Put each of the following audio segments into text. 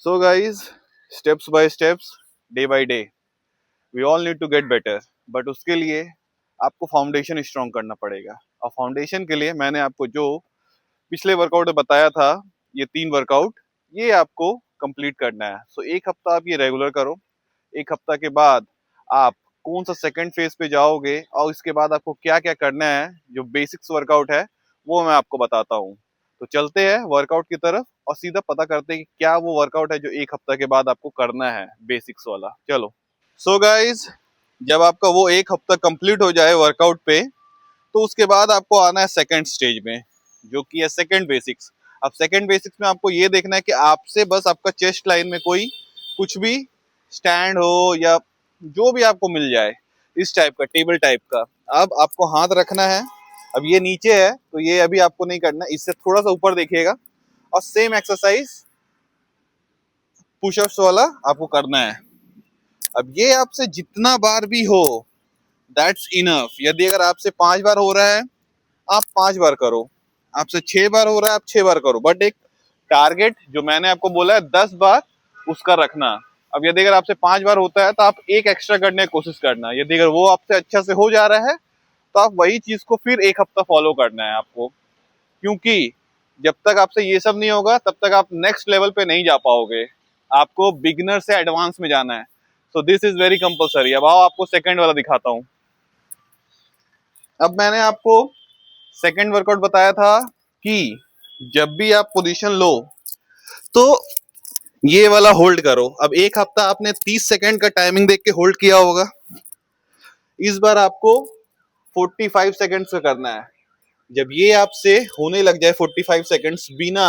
So guys, steps by steps, day by day, we all need to get better. But उसके लिए आपको foundation strong करना पड़ेगा। और फाउंडेशन के लिए मैंने आपको जो पिछले वर्कआउट में बताया था, ये 3 वर्कआउट, ये आपको कंप्लीट करना है। सो एक हफ्ता आप ये रेगुलर करो। एक हफ्ता के बाद आप कौन सा सेकंड फेज पे जाओगे और इसके बाद आपको क्या क्या करना है, जो बेसिक्स वर्कआउट है वो मैं आपको बताता हूँ। तो चलते हैं वर्कआउट की तरफ और सीधा पता करते हैं कि क्या वो वर्कआउट है जो एक हफ्ता के बाद आपको करना है, बेसिक्स वाला। चलो। सो गाइज, जब आपका वो एक हफ्ता कंप्लीट हो जाए वर्कआउट पे, तो उसके बाद आपको आना है सेकंड स्टेज में, जो कि है सेकंड बेसिक्स। अब सेकंड बेसिक्स में आपको ये देखना है कि आपसे बस आपका चेस्ट लाइन में कोई कुछ भी स्टैंड हो या जो भी आपको मिल जाए, इस टाइप का, टेबल टाइप का। अब आपको हाथ रखना है। अब ये नीचे है तो ये अभी आपको नहीं करना, इससे थोड़ा सा ऊपर देखिएगा। और सेम एक्सरसाइज पुशअप्स वाला आपको करना है। अब ये आपसे जितना बार भी हो, दैट्स इनफ। यदि अगर आपसे 5 बार हो रहा है, आप 5 बार करो। आपसे 6 बार हो रहा है, आप 6 बार करो। बट एक टारगेट जो मैंने आपको बोला है 10 बार, उसका रखना। अब यदि अगर आपसे 5 बार होता है तो आप एक एक्स्ट्रा करने की कोशिश करना। यदि अगर वो आपसे अच्छा से हो जा रहा है तो आप वही चीज को फिर एक हफ्ता फॉलो करना है आपको। क्योंकि जब तक आपसे ये सब नहीं होगा तब तक आप नेक्स्ट लेवल पे नहीं जा पाओगे। आपको बिगिनर से एडवांस में जाना है। So this is very compulsory. अब आओ आपको सेकंड वाला दिखाता हूँ। अब मैंने आपको सेकंड वर्कआउट बताया था कि जब भी आप पोजीशन लो तो ये वाला होल्ड करो। अब एक हफ्ता आपने 30 सेकंड का टाइमिंग देख के होल्ड किया होगा। इस बार आपको 45 सेकंड्स का करना है। जब ये आपसे होने लग जाए 45 सेकंड्स, बिना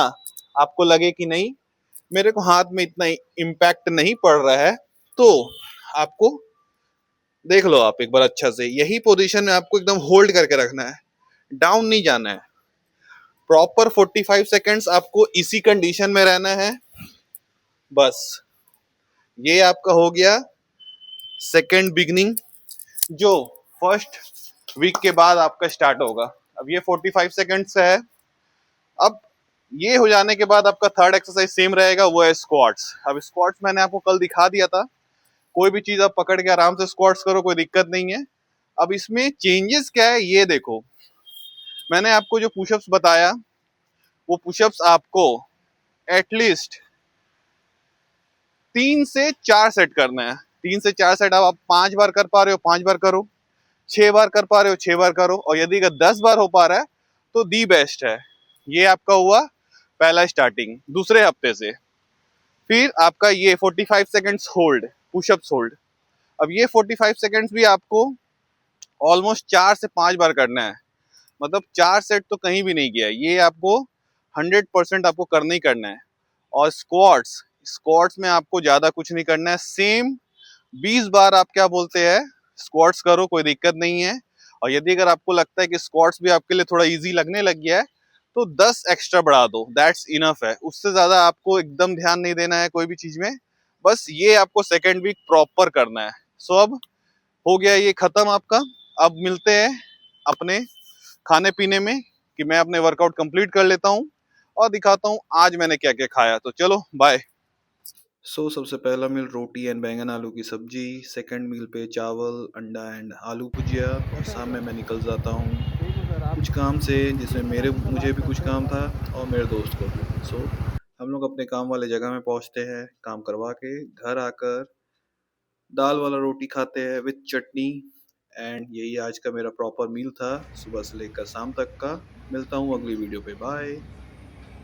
आपको लगे कि नहीं मेरे को हाथ में इतना इम्पैक्ट नहीं पड़ रहा है, तो आपको देख लो आप एक बार अच्छा से, यही पोजीशन में आपको एकदम होल्ड करके रखना है, डाउन नहीं जाना है। प्रॉपर 45 सेकंड्स आपको इसी कंडीशन में रहना है। बस ये आपका हो गया सेकंड बिगनिंग, जो फर्स्ट वीक के बाद आपका स्टार्ट होगा। अब ये 45 सेकंड्स है। अब ये हो जाने के बाद आपका थर्ड एक्सरसाइज सेम रहेगा, वो है स्क्वाट्स। अब स्क्वाट्स मैंने आपको कल दिखा दिया था। कोई भी चीज आप पकड़ के आराम से स्क्वाट्स करो, कोई दिक्कत नहीं है। अब इसमें चेंजेस क्या है ये देखो। मैंने आपको जो पुशअप्स बताया, वो पुशअप्स आपको एटलीस्ट 3 से 4 सेट करना है। 3 से 4 सेट। अब आप 5 बार कर पा रहे हो 5 बार करो, 6 बार कर पा रहे हो 6 बार करो, और यदि अगर 10 बार हो पा रहा है तो दी बेस्ट है। ये आपका हुआ पहला स्टार्टिंग दूसरे हफ्ते से। फिर आपका ये 45 सेकंड्स होल्ड, पुशअप्स होल्ड। अब ये 45 सेकंड्स भी आपको ऑलमोस्ट 4 से 5 बार करना है। मतलब 4 सेट तो कहीं भी नहीं किया, ये आपको 100% आपको करना ही करना है। और स्क्वाट्स, स्क्वाट्स में आपको ज्यादा कुछ नहीं करना है। सेम 20 बार आप क्या बोलते हैं स्क्वाट्स करो, कोई दिक्कत नहीं है। और यदि अगर आपको लगता है कि स्क्वाट्स भी आपके लिए थोड़ा इजी लगने लग गया है, तो 10 एक्स्ट्रा बढ़ा दो, दैट्स इनफ है। उससे ज्यादा आपको एकदम ध्यान नहीं देना है कोई भी चीज में। बस ये आपको सेकेंड वीक प्रॉपर करना है। सो अब हो गया ये खत्म आपका। अब मिलते हैं अपने खाने पीने में, कि मैं अपने वर्कआउट कंप्लीट कर लेता हूँ और दिखाता हूँ आज मैंने क्या क्या खाया। तो चलो बाय। सबसे पहला मील रोटी एंड बैंगन आलू की सब्जी। सेकंड मील पे चावल, अंडा एंड आलू भुजिया। और शाम में मैं निकल जाता हूँ कुछ काम से, जिसमें मुझे भी कुछ काम था और मेरे दोस्त को भी। हम लोग अपने काम वाले जगह में पहुँचते हैं, काम करवा के घर आकर दाल वाला रोटी खाते हैं विद चटनी। एंड यही आज का मेरा प्रॉपर मील था, सुबह से लेकर शाम तक का। मिलता हूँ अगली वीडियो पे, बाय।